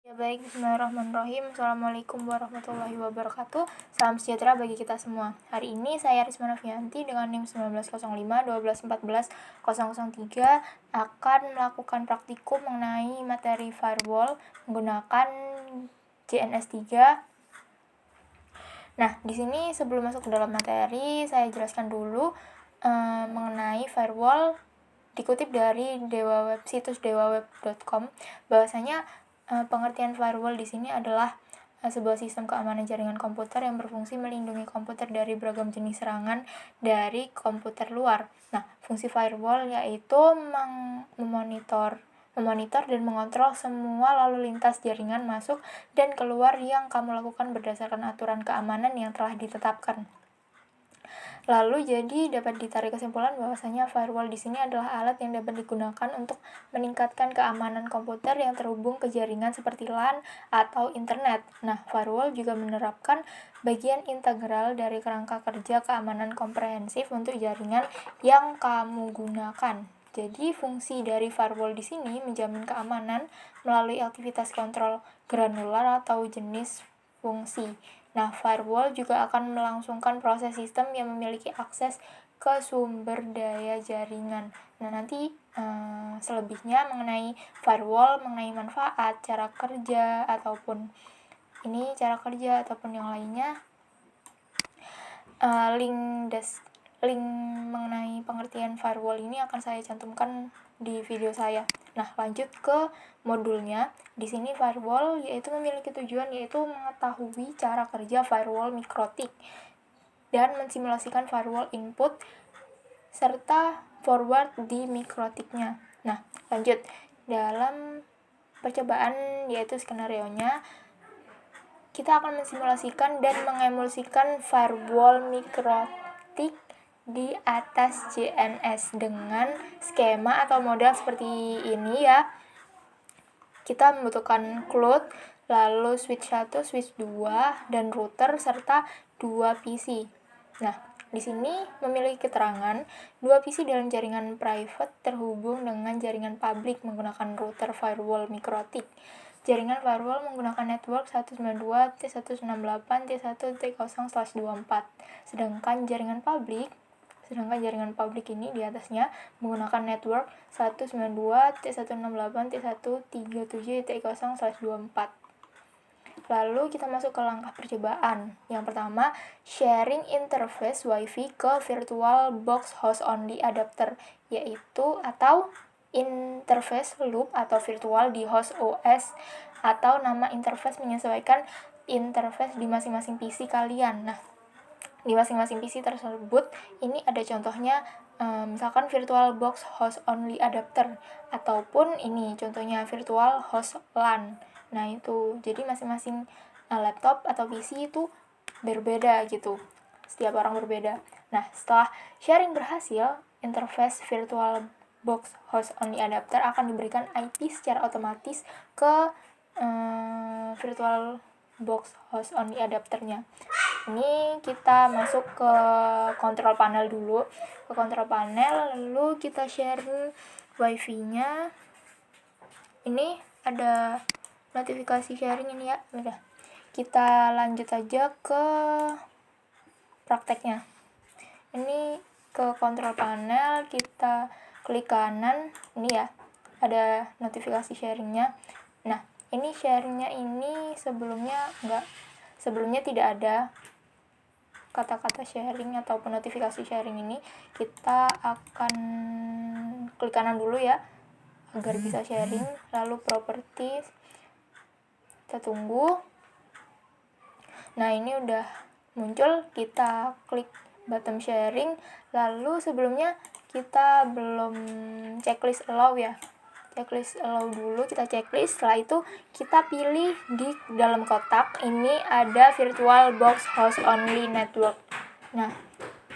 Ya baik, bismillahirrahmanirrahim. Assalamualaikum warahmatullahi wabarakatuh. Salam sejahtera bagi kita semua. Hari ini saya Risma Novianti dengan NIM 1905-1214-003 akan melakukan praktikum mengenai materi firewall menggunakan JNS 3. Nah, di sini sebelum masuk ke dalam materi, saya jelaskan dulu mengenai firewall dikutip dari situs dewaweb.com bahwasanya pengertian firewall di sini adalah sebuah sistem keamanan jaringan komputer yang berfungsi melindungi komputer dari beragam jenis serangan dari komputer luar. Nah, fungsi firewall yaitu memonitor dan mengontrol semua lalu lintas jaringan masuk dan keluar yang kamu lakukan berdasarkan aturan keamanan yang telah ditetapkan. Lalu jadi dapat ditarik kesimpulan bahwasanya firewall di sini adalah alat yang dapat digunakan untuk meningkatkan keamanan komputer yang terhubung ke jaringan seperti LAN atau internet. Nah, firewall juga menerapkan bagian integral dari kerangka kerja keamanan komprehensif untuk jaringan yang kamu gunakan. Jadi fungsi dari firewall di sini menjamin keamanan melalui aktivitas kontrol granular atau jenis fungsi. Nah, firewall juga akan melangsungkan proses sistem yang memiliki akses ke sumber daya jaringan. Nah, nanti selebihnya mengenai firewall, mengenai manfaat, cara kerja, ataupun yang lainnya, link mengenai pengertian firewall ini akan saya cantumkan di video saya. Nah, lanjut ke modulnya. Di sini firewall memiliki tujuan yaitu mengetahui cara kerja firewall mikrotik dan mensimulasikan firewall input serta forward di mikrotiknya. Nah, lanjut. Dalam percobaan yaitu skenario-nya, kita akan mensimulasikan dan mengemulsikan firewall mikrotik di atas JNS dengan skema atau model seperti ini ya. Kita membutuhkan cloud, lalu switch 1, switch 2, dan router serta 2 PC. Nah, di sini memiliki keterangan 2 PC dalam jaringan private terhubung dengan jaringan publik menggunakan router firewall mikrotik. Jaringan firewall menggunakan network 192.168.1.0/24. Sedangkan jaringan publik ini di atasnya menggunakan network 192.168.137.0/24. Lalu kita masuk ke langkah percobaan. Yang pertama, sharing interface WiFi ke virtual box host only adapter, yaitu atau interface loop atau virtual di host OS, atau nama interface menyesuaikan interface di masing-masing PC kalian. Nah, di masing-masing PC tersebut ini ada contohnya, misalkan virtual box host only adapter, ataupun ini contohnya virtual host LAN. Nah, itu jadi masing-masing laptop atau PC itu berbeda gitu, setiap orang berbeda. Nah, setelah sharing berhasil, interface virtual box host only adapter akan diberikan IP secara otomatis ke virtual box host only adapternya. Ini kita masuk ke control panel dulu. Ke control panel, lalu kita share WiFi-nya. Ini ada notifikasi sharing ini ya. Udah. Kita lanjut aja ke prakteknya. Ini ke control panel, kita klik kanan. Ini ya, ada notifikasi sharingnya. Nah, ini sharingnya ini sebelumnya tidak ada kata-kata sharing ataupun notifikasi sharing ini. Kita akan klik kanan dulu ya agar bisa sharing, lalu properties, kita tunggu. Nah, ini udah muncul, kita klik button sharing, lalu sebelumnya kita belum checklist allow ya. Checklist allow dulu, kita checklist. Setelah itu kita pilih di dalam kotak ini ada virtual box host only network. Nah,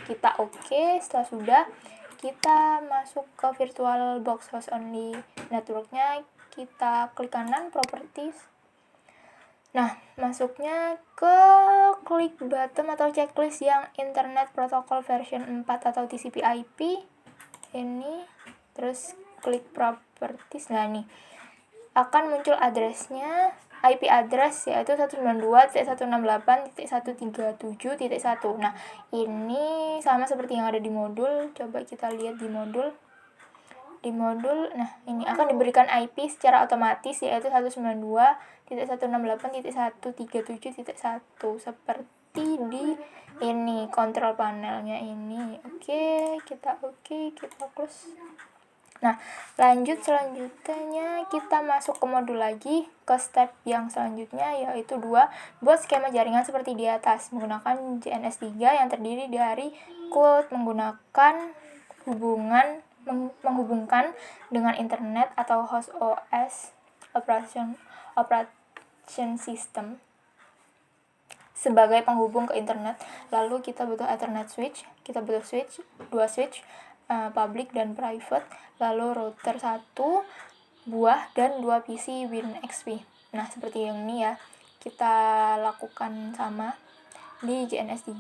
kita oke. Setelah sudah, kita masuk ke virtual box host only networknya, kita klik kanan properties. Nah, masuknya ke klik button atau checklist yang internet protocol version 4 atau TCP/IP ini, terus klik properties. Nah, ini akan muncul address-nya, IP address yaitu 192.168.137.1. Nah, ini sama seperti yang ada di modul. Coba kita lihat di modul. Nah, ini akan diberikan IP secara otomatis yaitu 192.168.137.1 seperti di ini kontrol panelnya ini. Oke, kita close. Nah, selanjutnya kita masuk ke modul lagi, ke step yang selanjutnya yaitu 2, buat skema jaringan seperti di atas menggunakan JNS3 yang terdiri dari cloud menggunakan menghubungkan dengan internet atau host OS operation system sebagai penghubung ke internet. Lalu kita butuh Ethernet switch, dua switch public dan private, lalu router 1 buah dan 2 PC WinXP. Nah, seperti yang ini ya, kita lakukan sama di JNS3.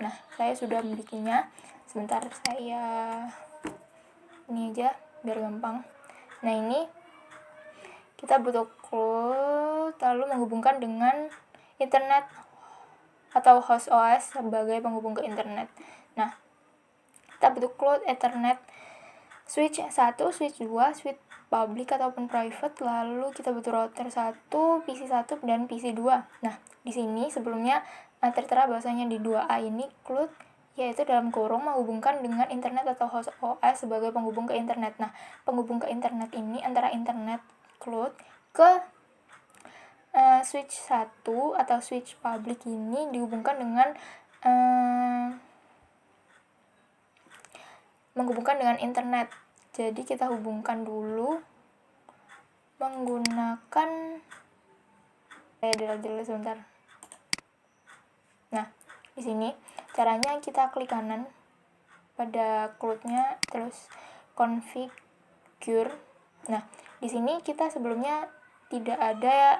Nah, saya sudah membikinnya. Sebentar, saya ini aja biar gampang. Nah, ini kita butuh cloud lalu menghubungkan dengan internet atau host OS sebagai penghubung ke internet. Nah, kita butuh cloud Ethernet switch 1, switch 2, switch public ataupun private, lalu kita butuh router 1, PC 1 dan PC 2. Nah, di sini sebelumnya tertera bahasanya di 2A ini cloud yaitu dalam kurung menghubungkan dengan internet atau host OS sebagai penghubung ke internet. Nah, penghubung ke internet ini antara internet cloud ke switch 1 atau switch public ini dihubungkan dengan menghubungkan dengan internet. Jadi kita hubungkan dulu menggunakan dulu sebentar. Nah, di sini caranya kita klik kanan pada cloud-nya terus configure. Nah, di sini kita sebelumnya tidak ada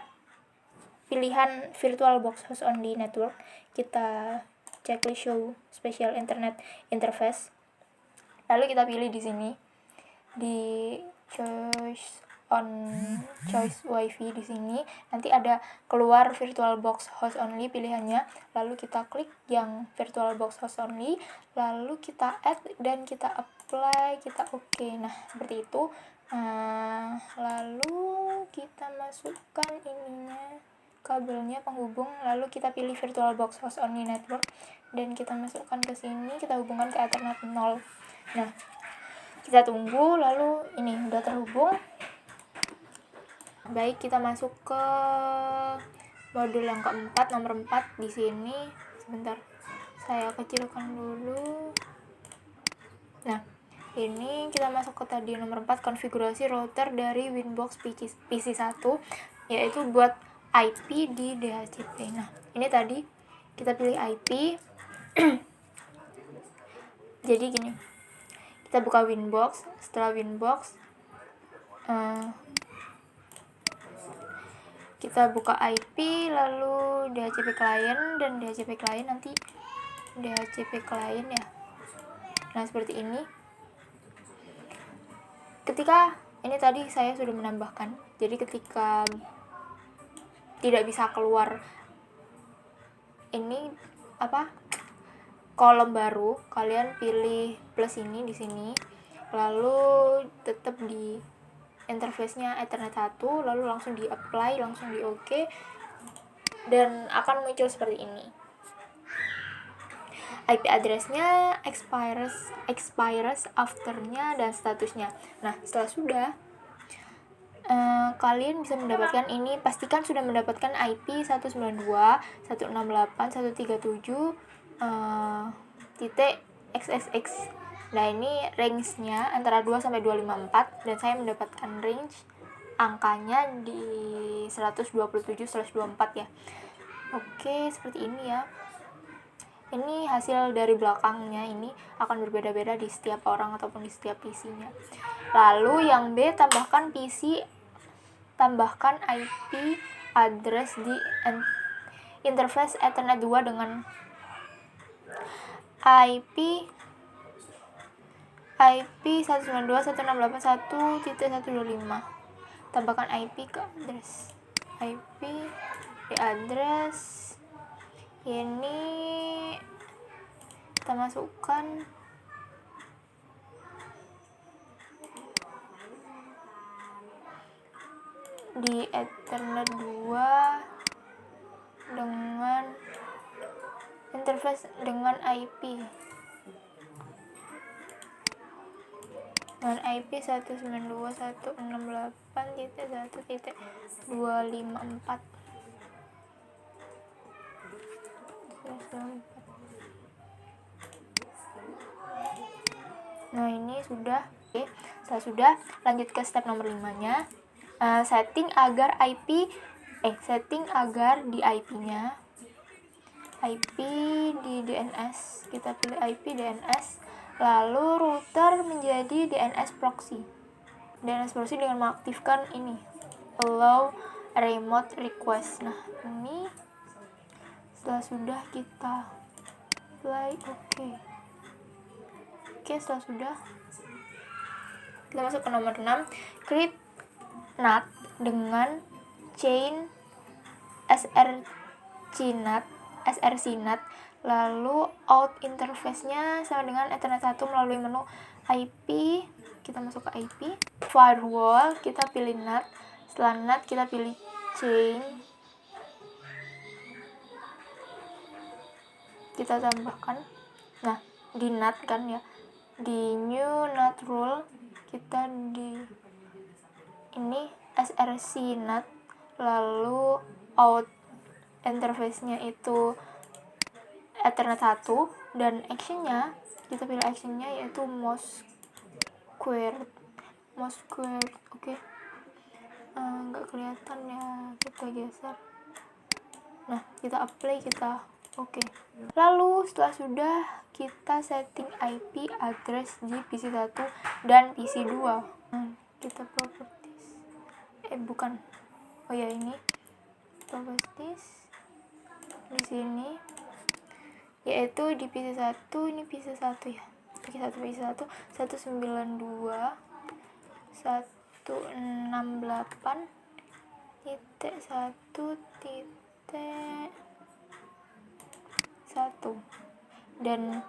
pilihan VirtualBox host only network. Kita checklist show special internet interface. Lalu kita pilih di sini di choice wifi di sini nanti ada keluar VirtualBox host only pilihannya, lalu kita klik yang VirtualBox host only, lalu kita add dan kita apply, kita oke. Nah, seperti itu. Lalu kita masukkan ininya, kabelnya penghubung, lalu kita pilih VirtualBox host only network dan kita masukkan ke sini, kita hubungkan ke Ethernet 0. Nah, kita tunggu, lalu ini udah terhubung. Baik, kita masuk ke modul yang keempat, nomor 4 di sini. Sebentar, saya kecilkan dulu. Nah, ini kita masuk ke tadi nomor 4, konfigurasi router dari Winbox PC1 yaitu buat IP di DHCP. Nah, ini tadi kita pilih IP. Jadi gini, kita buka Winbox. Setelah Winbox kita buka IP, lalu DHCP client, dan DHCP client nanti DHCP client ya. Nah, seperti ini. Ketika ini tadi saya sudah menambahkan, jadi ketika tidak bisa keluar ini kolom baru, kalian pilih plus ini di sini, lalu tetap di interface-nya Ethernet 1, lalu langsung di apply, langsung di OK, dan akan muncul seperti ini. IP address-nya, expires after-nya, dan statusnya. Nah, setelah sudah, kalian bisa mendapatkan ini, pastikan sudah mendapatkan IP 192.168.137.xxx. Nah, ini range-nya antara 2 sampai 254 dan saya mendapatkan range angkanya di 127/24 ya. Oke, seperti ini ya. Ini hasil dari belakangnya, ini akan berbeda-beda di setiap orang ataupun di setiap PC-nya. Lalu yang B, tambahkan IP address di interface Ethernet 2 dengan IP 192.168.1.125. Tambahkan IP ke address. IP di address ini kita masukkan di Ethernet 2 dengan interface dengan IP 192.168.1.254. Nah, ini sudah. Oke, sudah lanjut ke step nomor 5-nya. Setting agar di IP-nya IP di DNS, kita pilih IP DNS, lalu router menjadi DNS proxy dengan mengaktifkan ini allow remote request. Nah, ini sudah kita play. Oke, setelah sudah kita masuk ke nomor 6, create NAT dengan chain src-NAT, lalu out interface-nya sama dengan Ethernet 1 melalui menu IP. Kita masuk ke IP, firewall, kita pilih NAT, setelah NAT kita pilih chain, kita tambahkan. Nah, di NAT kan ya, di new NAT rule kita di ini src NAT, lalu out interface-nya itu Ethernet 1, dan action-nya kita pilih action-nya yaitu mouse squared. Oke. Nggak kelihatan ya, kita geser. Nah, kita apply, kita oke. Lalu setelah sudah, kita setting IP address di PC1 dan PC2. Kita properties. Bukan. Oh ya, ini properties di sini, yaitu di PC1, ini PC1 ya. PC1 192.168.1 dan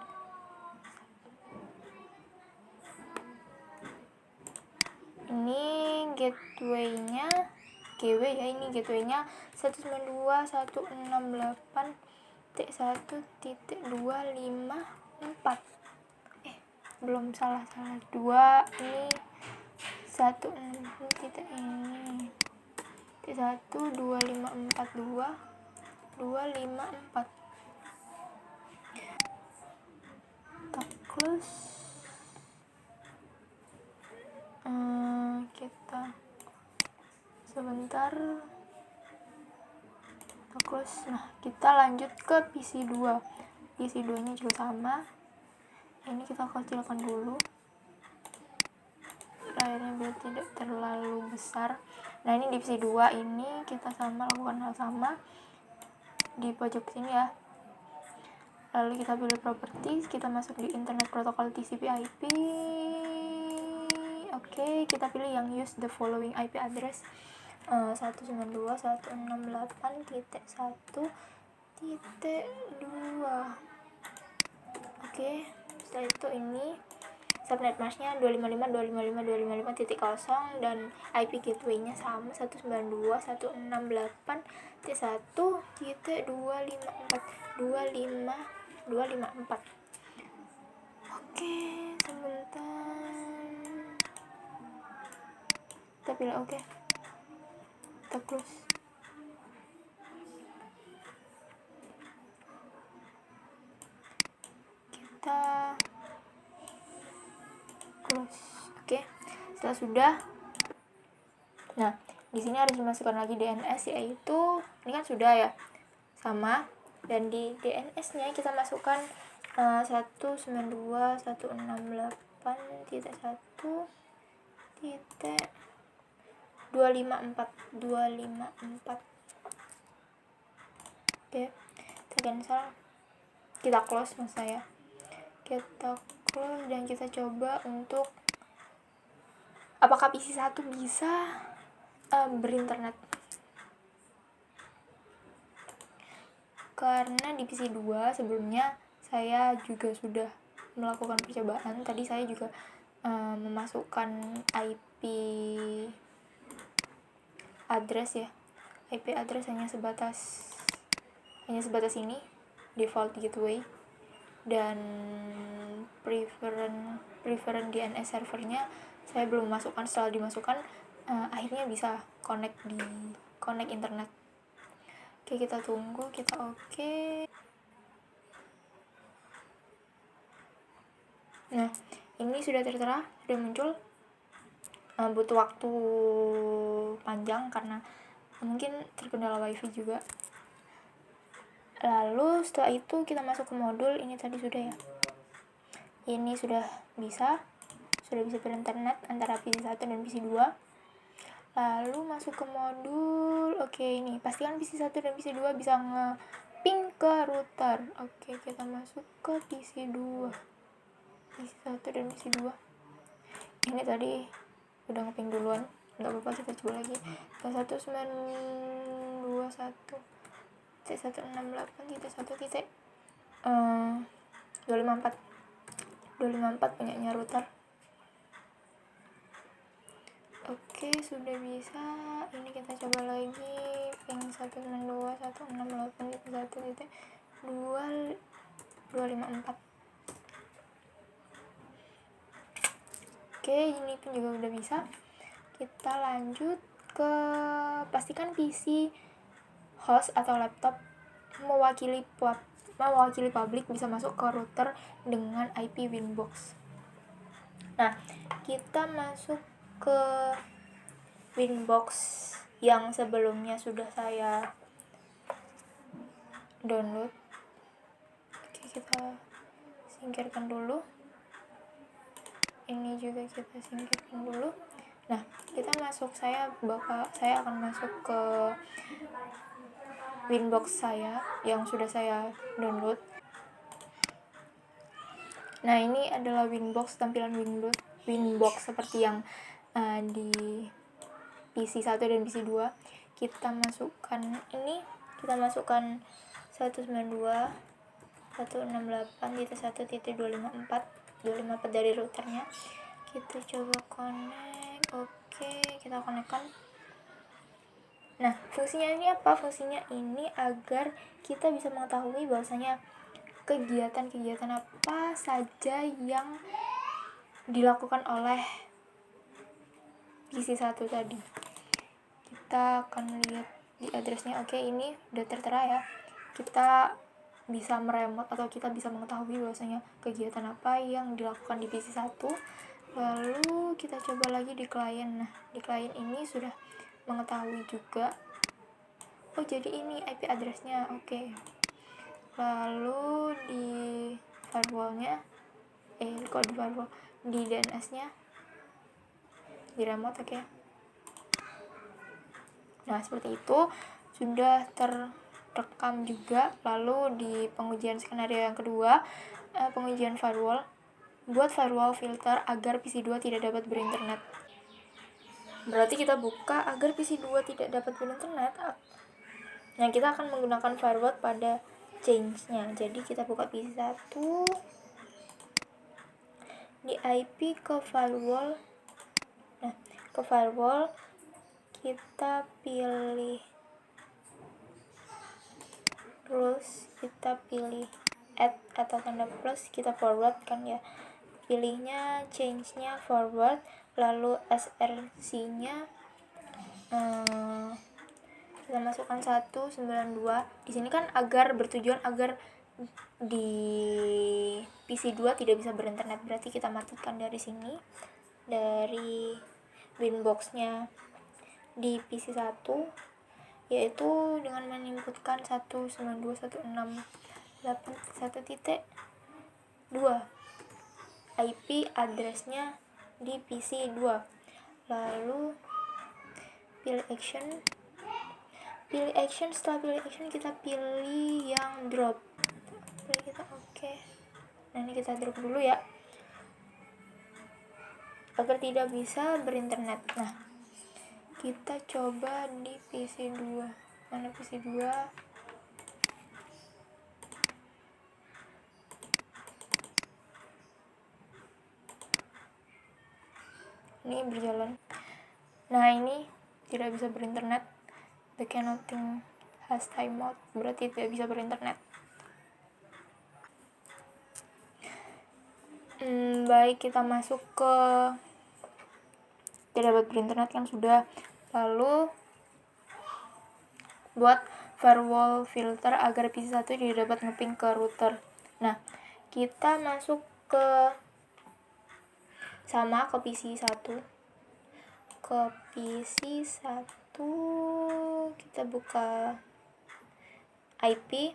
ini gateway-nya GW ya, ini gateway-nya 192.168.1.254. Belum salah 2, ini 1 titik ini 1.2542.254. Kita close. Kita sebentar, kita close. Nah, kita lanjut ke PC2 nya juga sama. Ini kita kecilkan dulu layarnya biar tidak terlalu besar. Nah, ini di PC2 ini kita lakukan hal sama di pojok sini ya. Lalu kita pilih properties, kita masuk di internet protocol TCP/IP. Oke, kita pilih yang use the following IP address 192.168.1.2. Oke, setelah itu ini subnet masknya 255.255.255.0 dan IP gateway-nya sama 192.168.1.254. Oke, sebentar. Kita pilih oke. Kita close. Kita close. Oke. Setelah sudah, nah di sini harus dimasukkan lagi DNS, yaitu ini kan sudah ya sama, dan di DNS-nya kita masukkan 192.168.254. Oke, kita cancel, kita close kita close, dan kita coba untuk apakah PC1 bisa berinternet. karena di PC 2 sebelumnya saya juga sudah melakukan percobaan. Tadi saya juga memasukkan IP address ya. IP address hanya sebatas ini, default gateway, dan preferen DNS servernya saya belum masukkan. Setelah dimasukkan akhirnya bisa connect internet. Oke, kita tunggu, kita oke. Nah, ini sudah tertera, sudah muncul. Butuh waktu panjang karena mungkin terkendala wifi juga. Lalu setelah itu kita masuk ke modul. Ini tadi sudah ya, ini sudah bisa berinternet antara PC 1 dan PC 2. Lalu masuk ke modul. Oke, ini pastikan PC 1 dan PC 2 bisa nge-ping ke router. Oke, kita masuk ke PC 2, PC 1 dan PC 2. Ini tadi udah nge-ping duluan, nggak apa-apa, kita coba lagi. 192.168.1.254 punyanya router. Oke, sudah bisa. Ini kita coba lagi, ping 192.168.1.254. Oke, ini pun juga udah bisa. Kita lanjut ke pastikan PC host atau laptop mewakili publik bisa masuk ke router dengan IP Winbox. Nah, kita masuk ke Winbox yang sebelumnya sudah saya download. Oke, kita singkirkan dulu. Ini juga kita singkirkan dulu. Nah, kita masuk, saya akan masuk ke Winbox saya yang sudah saya download. Nah, ini adalah Winbox, tampilan Winbox seperti yang di PC 1 dan PC 2. Kita masukkan 192.168.1.254 dari routernya. Kita coba connect. Oke, kita konekkan. Nah, fungsinya ini apa? Fungsinya ini agar kita bisa mengetahui bahwasanya kegiatan-kegiatan apa saja yang dilakukan oleh PC 1 tadi. Kita akan lihat di addressnya. Oke, ini udah tertera ya. Kita bisa meremote atau kita bisa mengetahui bahwasanya kegiatan apa yang dilakukan di PC 1. Lalu kita coba lagi di klien. Nah, di klien ini sudah mengetahui juga. Oh, jadi ini IP addressnya. Oke. Lalu di firewallnya, di DNS-nya, di remote. Oke. Nah, seperti itu sudah terekam juga. Lalu di pengujian skenario yang kedua, pengujian firewall. Buat firewall filter agar PC 2 tidak dapat berinternet. Berarti kita buka agar PC 2 tidak dapat berinternet. Nah, kita akan menggunakan firewall pada change-nya. Jadi kita buka PC 1, di IP ke firewall. Nah, ke firewall kita pilih, terus kita pilih add atau tanda plus, kita forward kan ya. Pilihnya change-nya forward, lalu src-nya kita masukkan 192. Di sini kan bertujuan agar di PC 2 tidak bisa berinternet. Berarti kita matikan dari sini, dari Winbox-nya di PC 1, yaitu dengan meninputkan 192.168.1.2 IP address-nya di PC 2. Lalu pilih action. Setelah pilih action kita pilih yang drop. Kita oke. Nah, ini kita drop dulu ya, agar tidak bisa berinternet. Nah, kita coba di PC 2. Mana PC 2? ini berjalan. Nah, ini tidak bisa berinternet. The cannot has timeout, berarti tidak bisa berinternet. Baik, kita masuk ke tidak dapat berinternet kan sudah. Lalu buat firewall filter agar PC1 tidak dapat ngeping ke router. Nah, kita masuk ke PC1. Ke PC1 kita buka IP,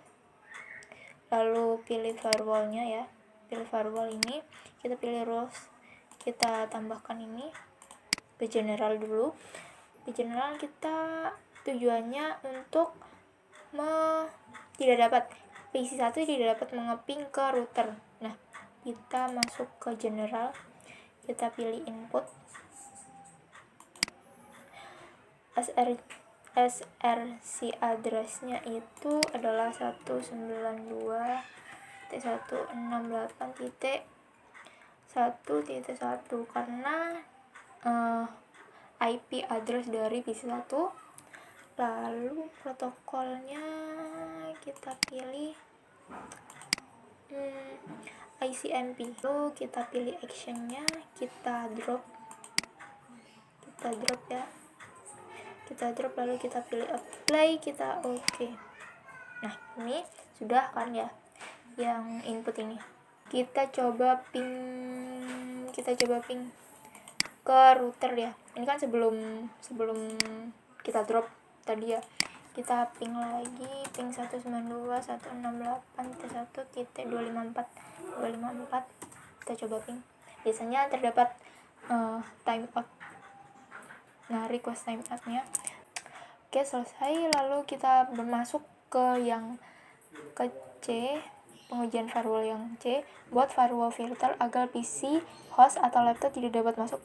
lalu pilih firewallnya ya. Pilih firewall ini, kita pilih rules, kita tambahkan ini ke general dulu. Di general kita tujuannya untuk PC1 tidak dapat mengeping ke router. Nah, kita masuk ke general, kita pilih input, SRC address-nya itu adalah 192.168.1.1 karena IP address dari PC1. Lalu protokolnya kita pilih ICMP. Lalu kita pilih actionnya, kita drop ya. Kita drop, lalu kita pilih apply, kita oke. Nah, ini sudah kan ya yang input ini. Kita coba ping ke router ya. Ini kan sebelum kita drop tadi ya. Kita ping lagi, ping 192.168.1.254. Kita coba ping. Biasanya terdapat timeout. Nah, request timeoutnya. Oke, selesai. Lalu kita masuk ke C, pengujian firewall yang C, buat firewall filter agar PC, host atau laptop tidak dapat masuk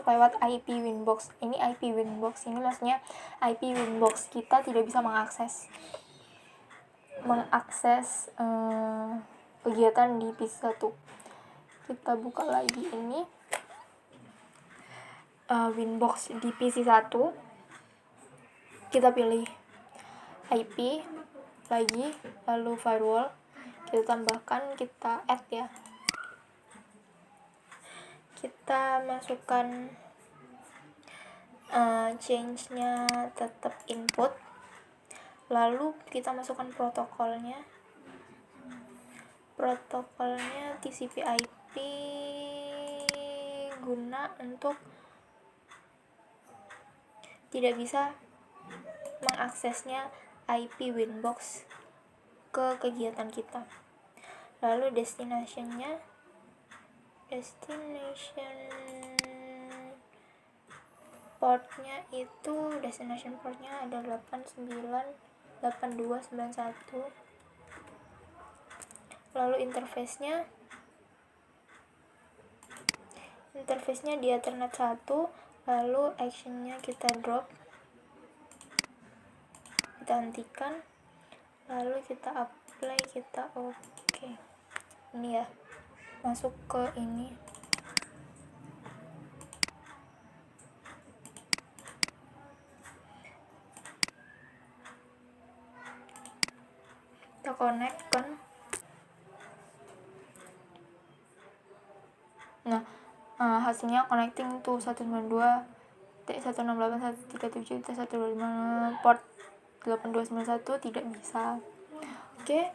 lewat IP Winbox. Ini IP Winbox ini maksudnya IP Winbox kita tidak bisa mengakses kegiatan di PC1. Kita buka lagi ini Winbox di PC1. Kita pilih IP lagi, lalu firewall, kita tambahkan, kita add ya. Kita masukkan change-nya tetap input, lalu kita masukkan protokolnya TCP/IP guna untuk tidak bisa mengaksesnya IP Winbox ke kegiatan kita. Lalu destination portnya itu ada 8291. Lalu interface-nya di Ethernet 1. Lalu action-nya kita drop, kita hentikan, lalu kita apply, kita oke. Ini ya, masuk ke ini. Kita connect kan. Nah, hasilnya connecting to 192.168.1.125 port 8291 tidak bisa. Oke,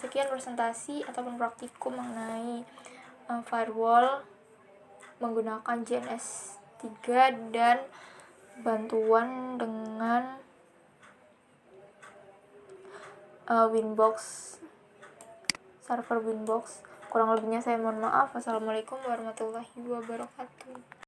sekian presentasi ataupun praktikum mengenai firewall menggunakan JNS3 dan bantuan dengan Winbox, server Winbox. Kurang lebihnya saya mohon maaf. Wassalamualaikum warahmatullahi wabarakatuh.